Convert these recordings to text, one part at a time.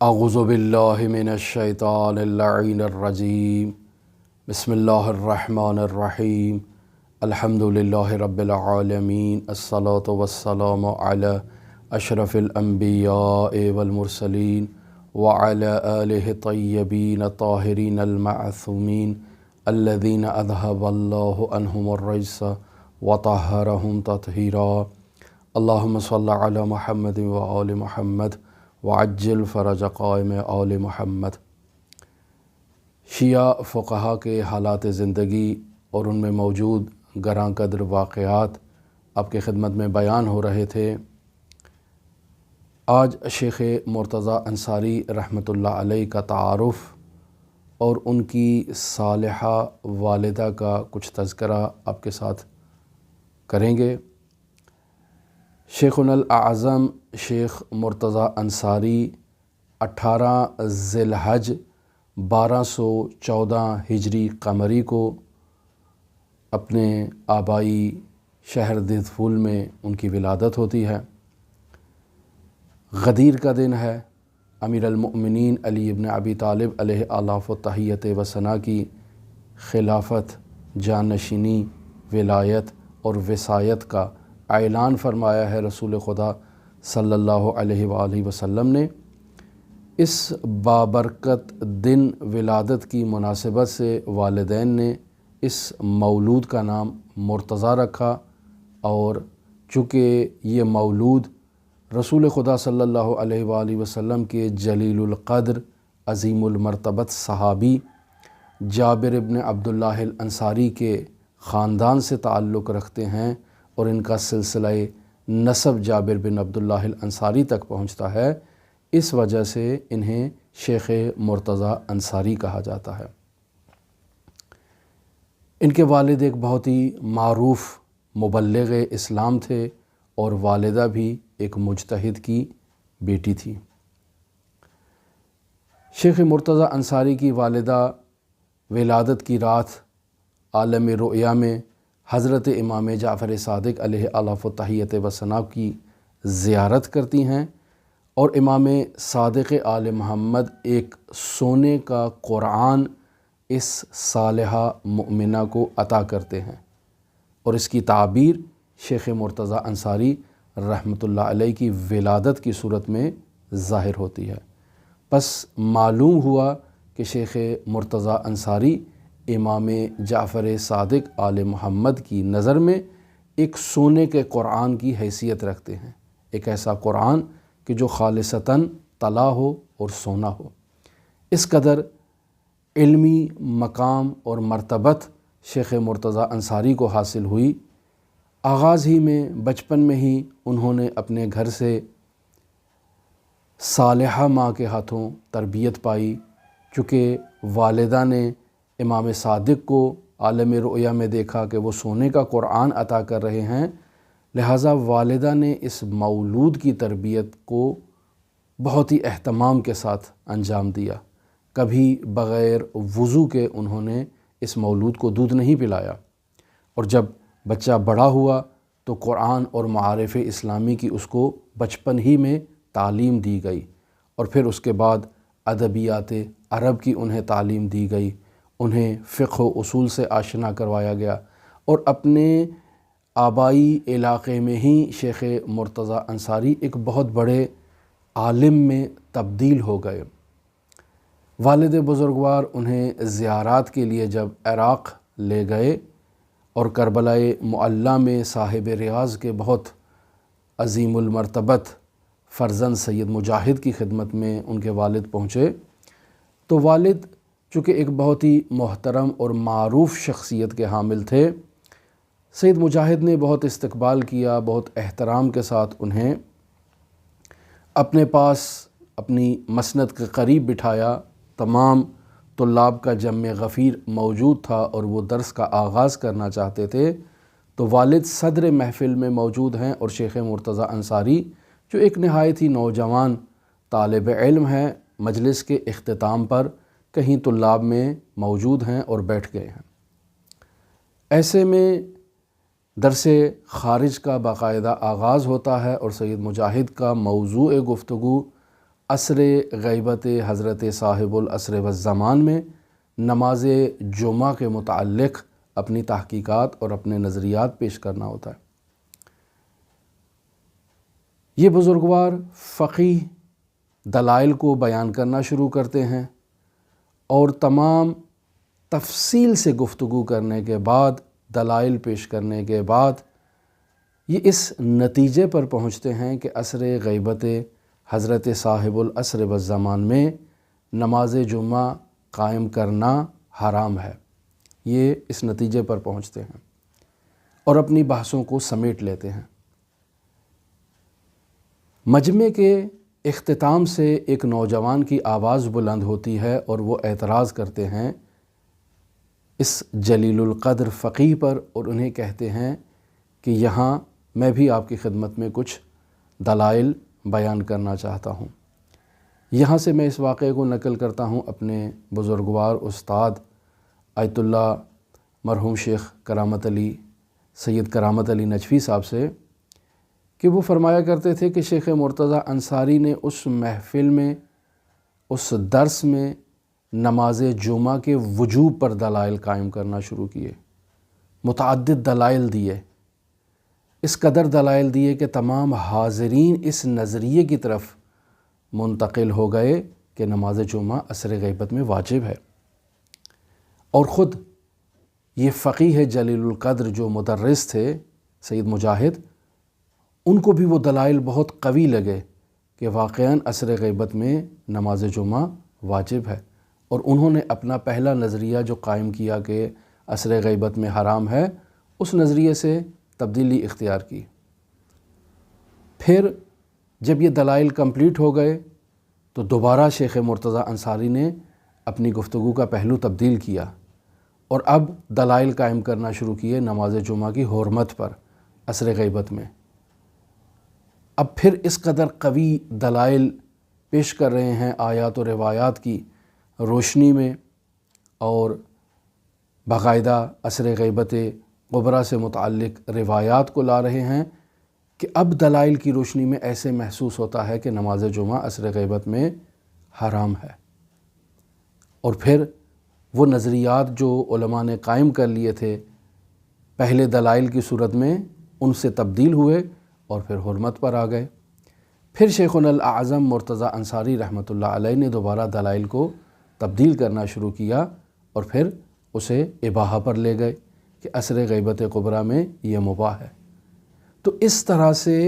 اعوذ باللہ من الشیطان اللعین الرجیم بسم اللہ الرحمن الرحیم الحمد للہ رب العالمین الصلاة والسلام علی اشرف الانبیاء والمرسلین وعلی آلہ طیبین الطاہرین المعصومین الذین اذہب اللہ عنہم الرجس وطہرہم تطہیرا اللہم صلی علی محمد وآل محمد وعجل فرج قائم آل محمد۔ شیعہ فقہا کے حالات زندگی اور ان میں موجود گراں قدر واقعات آپ کی خدمت میں بیان ہو رہے تھے۔ آج شیخ مرتضیٰ انصاری رحمۃ اللہ علیہ کا تعارف اور ان کی صالحہ والدہ کا کچھ تذکرہ آپ کے ساتھ کریں گے۔ شیخنا الاعظم شیخ مرتضیٰ انصاری 18 ذی الحج 1214 ہجری قمری کو اپنے آبائی شہر دیدفول میں ان کی ولادت ہوتی ہے۔ غدیر کا دن ہے۔ امیر المؤمنین علی ابن ابی طالب علیہ آلاف و تحیت و ثنا کی خلافت، جانشینی، ولایت اور وصایت کا اعلان فرمایا ہے رسول خدا صلی اللہ علیہ وآلہ وسلم نے۔ اس بابرکت دن ولادت کی مناسبت سے والدین نے اس مولود کا نام مرتضیٰ رکھا، اور چونکہ یہ مولود رسول خدا صلی اللہ علیہ وآلہ وسلم کے جلیل القدر عظیم المرتبت صحابی جابر ابن عبداللہ الانصاری کے خاندان سے تعلق رکھتے ہیں، اور ان کا سلسلہ نسب جابر بن عبداللہ الانصاری تک پہنچتا ہے، اس وجہ سے انہیں شیخ مرتضیٰ انصاری کہا جاتا ہے۔ ان کے والد ایک بہت ہی معروف مبلغ اسلام تھے، اور والدہ بھی ایک مجتہد کی بیٹی تھی۔ شیخ مرتضیٰ انصاری کی والدہ ولادت کی رات عالم رؤیا میں حضرت امام جعفر صادق علیہ آلاف و تحیت و ثنا کی زیارت کرتی ہیں، اور امام صادق آل محمد ایک سونے کا قرآن اس صالحہ مؤمنہ کو عطا کرتے ہیں، اور اس کی تعبیر شیخ مرتضیٰ انصاری رحمۃ اللہ علیہ کی ولادت کی صورت میں ظاہر ہوتی ہے۔ پس معلوم ہوا کہ شیخ مرتضیٰ انصاری امام جعفر صادق آل محمد کی نظر میں ایک سونے کے قرآن کی حیثیت رکھتے ہیں، ایک ایسا قرآن کہ جو خالصتاً طلا ہو اور سونا ہو۔ اس قدر علمی مقام اور مرتبت شیخ مرتضیٰ انصاری کو حاصل ہوئی۔ آغاز ہی میں بچپن میں ہی انہوں نے اپنے گھر سے صالحہ ماں کے ہاتھوں تربیت پائی۔ چونکہ والدہ نے امام صادق کو عالم رؤیا میں دیکھا کہ وہ سونے کا قرآن عطا کر رہے ہیں، لہٰذا والدہ نے اس مولود کی تربیت کو بہت ہی اہتمام کے ساتھ انجام دیا۔ کبھی بغیر وضو کے انہوں نے اس مولود کو دودھ نہیں پلایا، اور جب بچہ بڑا ہوا تو قرآن اور معارف اسلامی کی اس کو بچپن ہی میں تعلیم دی گئی، اور پھر اس کے بعد ادبیات عرب کی انہیں تعلیم دی گئی، انہیں فقہ و اصول سے آشنا کروایا گیا، اور اپنے آبائی علاقے میں ہی شیخ مرتضیٰ انصاری ایک بہت بڑے عالم میں تبدیل ہو گئے۔ والد بزرگوار انہیں زیارات کے لیے جب عراق لے گئے، اور کربلائے معلیٰ میں صاحب ریاض کے بہت عظیم المرتبت فرزند سید مجاہد کی خدمت میں ان کے والد پہنچے، تو والد چونکہ ایک بہت ہی محترم اور معروف شخصیت کے حامل تھے، سید مجاہد نے بہت استقبال کیا، بہت احترام کے ساتھ انہیں اپنے پاس اپنی مسند کے قریب بٹھایا۔ تمام طلاب کا جمع غفیر موجود تھا، اور وہ درس کا آغاز کرنا چاہتے تھے، تو والد صدر محفل میں موجود ہیں، اور شیخ مرتضیٰ انصاری جو ایک نہایت ہی نوجوان طالب علم ہیں، مجلس کے اختتام پر کہیں طلاب میں موجود ہیں اور بیٹھ گئے ہیں۔ ایسے میں درس خارج کا باقاعدہ آغاز ہوتا ہے، اور سید مجاہد کا موضوع گفتگو عصر غیبت حضرت صاحب العصر والزمان میں نماز جمعہ کے متعلق اپنی تحقیقات اور اپنے نظریات پیش کرنا ہوتا ہے۔ یہ بزرگوار فقیہ دلائل کو بیان کرنا شروع کرتے ہیں اور تمام تفصیل سے گفتگو کرنے کے بعد، دلائل پیش کرنے کے بعد یہ اس نتیجے پر پہنچتے ہیں کہ عصر غیبت حضرت صاحب العصر والزمان میں نماز جمعہ قائم کرنا حرام ہے۔ یہ اس نتیجے پر پہنچتے ہیں اور اپنی بحثوں کو سمیٹ لیتے ہیں۔ مجمع کے اختتام سے ایک نوجوان کی آواز بلند ہوتی ہے اور وہ اعتراض کرتے ہیں اس جلیل القدر فقیہ پر، اور انہیں کہتے ہیں کہ یہاں میں بھی آپ کی خدمت میں کچھ دلائل بیان کرنا چاہتا ہوں۔ یہاں سے میں اس واقعے کو نقل کرتا ہوں اپنے بزرگوار استاد آیت اللہ مرحوم شیخ کرامت علی سید کرامت علی نجفی صاحب سے، کہ وہ فرمایا کرتے تھے کہ شیخ مرتضیٰ انصاری نے اس محفل میں، اس درس میں نماز جمعہ کے وجوب پر دلائل قائم کرنا شروع کیے، متعدد دلائل دیے، اس قدر دلائل دیے کہ تمام حاضرین اس نظریے کی طرف منتقل ہو گئے کہ نماز جمعہ عصر غیبت میں واجب ہے۔ اور خود یہ فقیہ جلیل القدر جو مدرس تھے سید مجاہد، ان کو بھی وہ دلائل بہت قوی لگے کہ واقعاً عصر غیبت میں نماز جمعہ واجب ہے، اور انہوں نے اپنا پہلا نظریہ جو قائم کیا کہ عصر غیبت میں حرام ہے، اس نظریے سے تبدیلی اختیار کی۔ پھر جب یہ دلائل کمپلیٹ ہو گئے تو دوبارہ شیخ مرتضیٰ انصاری نے اپنی گفتگو کا پہلو تبدیل کیا اور اب دلائل قائم کرنا شروع کیے نماز جمعہ کی حرمت پر عصر غیبت میں۔ اب پھر اس قدر قوی دلائل پیش کر رہے ہیں آیات و روایات کی روشنی میں، اور باقاعدہ عصر غیبت قبریٰ سے متعلق روایات کو لا رہے ہیں کہ اب دلائل کی روشنی میں ایسے محسوس ہوتا ہے کہ نماز جمعہ عصر غیبت میں حرام ہے۔ اور پھر وہ نظریات جو علماء نے قائم کر لیے تھے پہلے دلائل کی صورت میں، ان سے تبدیل ہوئے اور پھر حرمت پر آ گئے۔ پھر شیخنا الاعظم مرتضیٰ انصاری رحمۃ اللہ علیہ نے دوبارہ دلائل کو تبدیل کرنا شروع کیا اور پھر اسے اباحہ پر لے گئے کہ عصر غیبت قبریٰ میں یہ مباح ہے۔ تو اس طرح سے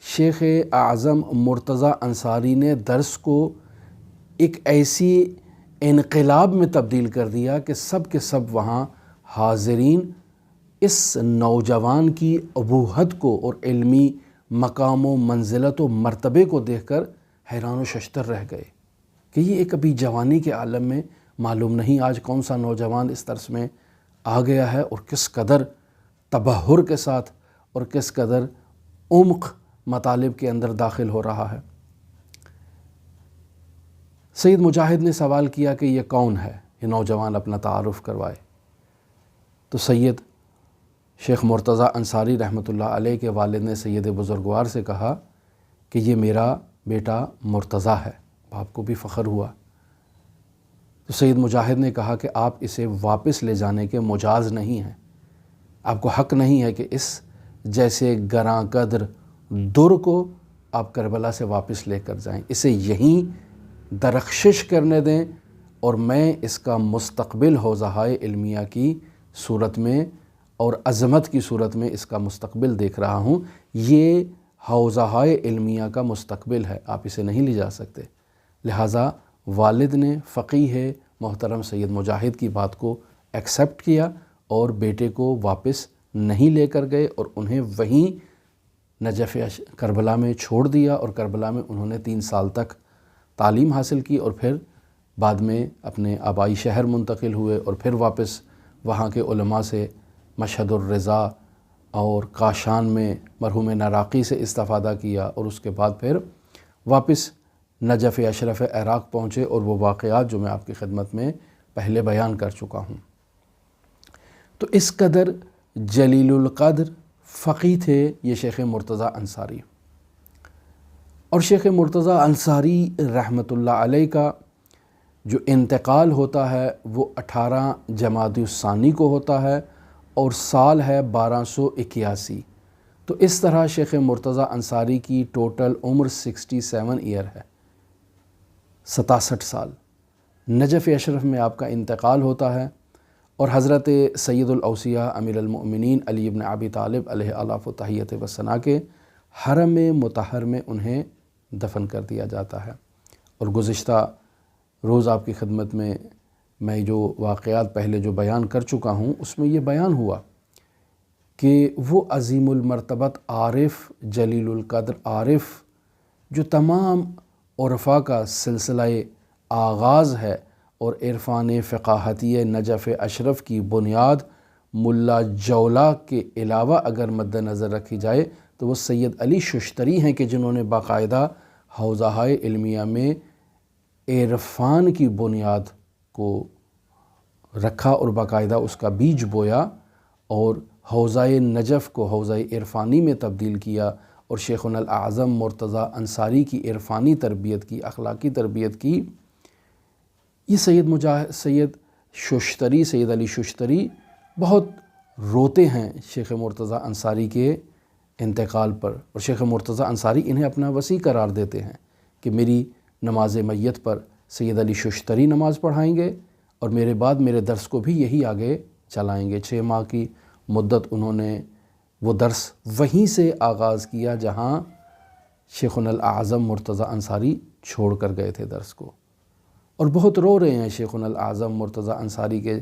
شیخ اعظم مرتضیٰ انصاری نے درس کو ایک ایسی انقلاب میں تبدیل کر دیا کہ سب کے سب وہاں حاضرین اس نوجوان کی ابوہت کو اور علمی مقام و منزلت و مرتبے کو دیکھ کر حیران و ششدر رہ گئے کہ یہ ایک ابھی جوانی کے عالم میں معلوم نہیں آج کون سا نوجوان اس درس میں آ گیا ہے اور کس قدر تبحر کے ساتھ اور کس قدر عمق مطالب کے اندر داخل ہو رہا ہے۔ سید مجاہد نے سوال کیا کہ یہ کون ہے، یہ نوجوان اپنا تعارف کروائے۔ تو سید شیخ مرتضیٰ انصاری رحمۃ اللہ علیہ کے والد نے سید بزرگوار سے کہا کہ یہ میرا بیٹا مرتضیٰ ہے۔ باپ کو بھی فخر ہوا۔ تو سید مجاہد نے کہا کہ آپ اسے واپس لے جانے کے مجاز نہیں ہیں، آپ کو حق نہیں ہے کہ اس جیسے گراں قدر در کو آپ کربلا سے واپس لے کر جائیں، اسے یہیں درخشش کرنے دیں اور میں اس کا مستقبل حوزہائے علمیہ کی صورت میں اور عظمت کی صورت میں اس کا مستقبل دیکھ رہا ہوں۔ یہ حوزہائے علمیہ کا مستقبل ہے، آپ اسے نہیں لے جا سکتے۔ لہٰذا والد نے فقیہ محترم سید مجاہد کی بات کو ایکسیپٹ کیا اور بیٹے کو واپس نہیں لے کر گئے اور انہیں وہیں نجف کربلا میں چھوڑ دیا، اور کربلا میں انہوں نے 3 سال تک تعلیم حاصل کی اور پھر بعد میں اپنے آبائی شہر منتقل ہوئے اور پھر واپس وہاں کے علماء سے مشہد الرضا اور کاشان میں مرحوم نراقی سے استفادہ کیا، اور اس کے بعد پھر واپس نجف اشرف عراق پہنچے، اور وہ واقعات جو میں آپ کی خدمت میں پہلے بیان کر چکا ہوں۔ تو اس قدر جلیل القدر فقیہ تھے یہ شیخ مرتضیٰ انصاری، اور شیخ مرتضیٰ انصاری رحمۃ اللہ علیہ کا جو انتقال ہوتا ہے وہ 18 جمادی الثانی کو ہوتا ہے اور سال ہے 1281۔ تو اس طرح شیخ مرتضیٰ انصاری کی ٹوٹل عمر 67 ایئر ہے، 67 سال۔ نجف اشرف میں آپ کا انتقال ہوتا ہے اور حضرت سید الاوصیاء امیر المؤمنین علی بن ابی طالب علیہ الاف و تحیت و ثنا کے حرم مطہر میں انہیں دفن کر دیا جاتا ہے۔ اور گزشتہ روز آپ کی خدمت میں جو واقعات پہلے جو بیان کر چکا ہوں اس میں یہ بیان ہوا کہ وہ عظیم المرتبت عارف، جلیل القدر عارف، جو تمام عرفاء کا سلسلہ آغاز ہے اور عرفان فقاہتی نجف اشرف کی بنیاد ملا جولا کے علاوہ اگر مد نظر رکھی جائے تو وہ سید علی ششتری ہیں کہ جنہوں نے باقاعدہ حوزہ علمیہ میں عرفان کی بنیاد کو رکھا اور باقاعدہ اس کا بیج بویا اور حوزہ نجف کو حوزہ عرفانی میں تبدیل کیا، اور شیخنا الاعظم مرتضیٰ انصاری کی عرفانی تربیت کی، اخلاقی تربیت کی۔ یہ سید ششتری، سید علی ششتری بہت روتے ہیں شیخ مرتضیٰ انصاری کے انتقال پر، اور شیخ مرتضیٰ انصاری انہیں اپنا وصی قرار دیتے ہیں کہ میری نماز میت پر سید علی ششتری نماز پڑھائیں گے اور میرے بعد میرے درس کو بھی یہی آگے چلائیں گے۔ 6 ماہ کی مدت انہوں نے وہ درس وہیں سے آغاز کیا جہاں شیخنا الاعظم مرتضیٰ انصاری چھوڑ کر گئے تھے درس کو، اور بہت رو رہے ہیں شیخنا الاعظم مرتضیٰ انصاری کے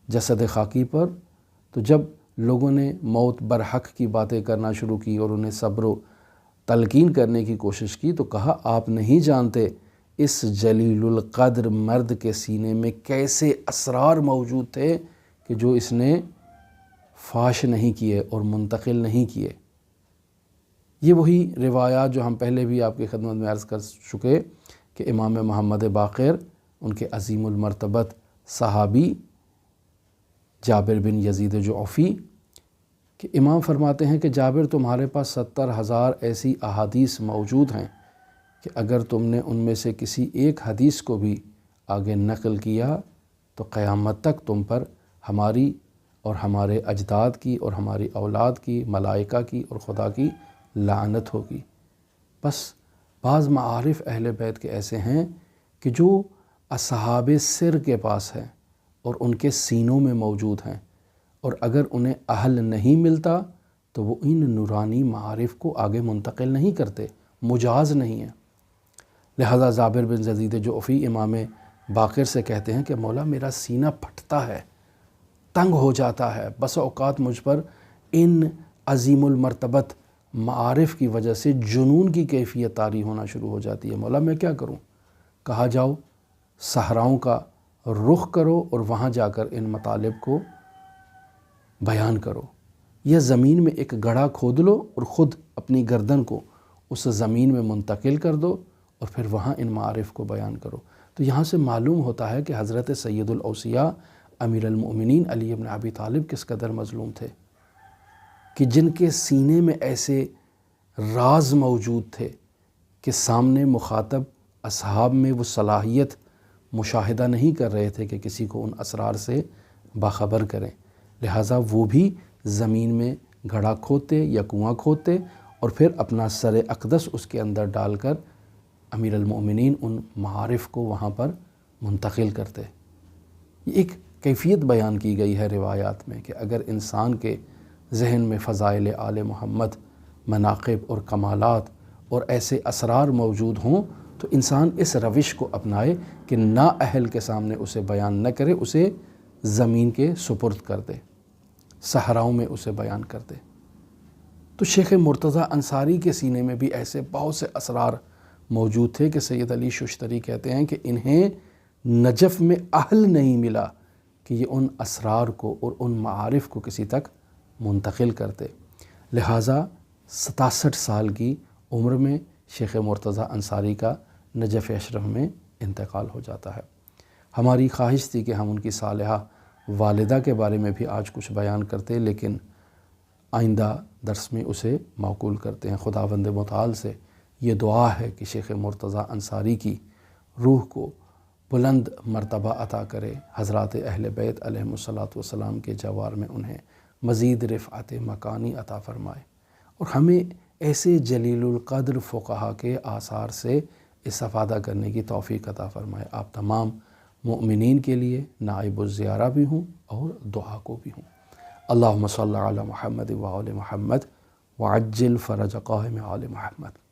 جسد خاکی پر۔ تو جب لوگوں نے موت برحق کی باتیں کرنا شروع کی اور انہیں صبر و تلقین کرنے کی کوشش کی تو کہا آپ نہیں جانتے اس جلیل القدر مرد کے سینے میں کیسے اسرار موجود تھے کہ جو اس نے فاش نہیں کیے اور منتقل نہیں کیے۔ یہ وہی روایات جو ہم پہلے بھی آپ کی خدمت میں عرض کر چکے کہ امام محمد باقر ان کے عظیم المرتبت صحابی جابر بن یزید جعفی کہ امام فرماتے ہیں کہ جابر تمہارے پاس 70,000 ایسی احادیث موجود ہیں کہ اگر تم نے ان میں سے کسی ایک حدیث کو بھی آگے نقل کیا تو قیامت تک تم پر ہماری اور ہمارے اجداد کی اور ہماری اولاد کی، ملائکہ کی اور خدا کی لعنت ہوگی۔ بس بعض معارف اہل بیت کے ایسے ہیں کہ جو اصحاب سر کے پاس ہیں اور ان کے سینوں میں موجود ہیں، اور اگر انہیں اہل نہیں ملتا تو وہ ان نورانی معارف کو آگے منتقل نہیں کرتے، مجاز نہیں ہیں۔ لہذا جابر بن یزید جعفی امام باقر سے کہتے ہیں کہ مولا میرا سینہ پھٹتا ہے، تنگ ہو جاتا ہے، بس اوقات مجھ پر ان عظیم المرتبت معارف کی وجہ سے جنون کی کیفیت طاری ہونا شروع ہو جاتی ہے، مولا میں کیا کروں؟ کہا جاؤ صحراؤں کا رخ کرو اور وہاں جا کر ان مطالب کو بیان کرو، یا زمین میں ایک گڑھا کھود لو اور خود اپنی گردن کو اس زمین میں منتقل کر دو اور پھر وہاں ان معارف کو بیان کرو۔ تو یہاں سے معلوم ہوتا ہے کہ حضرت سید الاوصیاء امیر المؤمنین علی بن ابی طالب کس قدر مظلوم تھے کہ جن کے سینے میں ایسے راز موجود تھے کہ سامنے مخاطب اصحاب میں وہ صلاحیت مشاہدہ نہیں کر رہے تھے کہ کسی کو ان اسرار سے باخبر کریں، لہٰذا وہ بھی زمین میں گھڑا کھودتے یا کنواں کھودتے اور پھر اپنا سر اقدس اس کے اندر ڈال کر امیر المؤمنین ان معارف کو وہاں پر منتقل کرتے۔ یہ ایک کیفیت بیان کی گئی ہے روایات میں کہ اگر انسان کے ذہن میں فضائل آل محمد، مناقب اور کمالات اور ایسے اسرار موجود ہوں تو انسان اس روش کو اپنائے کہ نا اہل کے سامنے اسے بیان نہ کرے، اسے زمین کے سپرد کر دے، صحراؤں میں اسے بیان کر دے۔ تو شیخ مرتضیٰ انصاری کے سینے میں بھی ایسے بہت سے اسرار موجود تھے کہ سید علی ششتری کہتے ہیں کہ انہیں نجف میں اہل نہیں ملا کہ یہ ان اسرار کو اور ان معارف کو کسی تک منتقل کرتے، لہٰذا 67 سال کی عمر میں شیخ مرتضیٰ انصاری کا نجف اشرف میں انتقال ہو جاتا ہے۔ ہماری خواہش تھی کہ ہم ان کی صالحہ والدہ کے بارے میں بھی آج کچھ بیان کرتے، لیکن آئندہ درس میں اسے موکول کرتے ہیں۔ خداوند متعال سے یہ دعا ہے کہ شیخ مرتضیٰ انصاری کی روح کو بلند مرتبہ عطا کرے، حضرات اہل بیت علیہم الصلاۃ والسلام کے جوار میں انہیں مزید رفعت مکانی عطا فرمائے، اور ہمیں ایسے جلیل القدر فقہا کے آثار سے استفادہ کرنے کی توفیق عطا فرمائے۔ آپ تمام مؤمنین کے لیے نائب الزیارہ بھی ہوں اور دعا کو بھی ہوں۔ اللہم صلی علی محمد و آل محمد وعجل فرج قائم آل محمد۔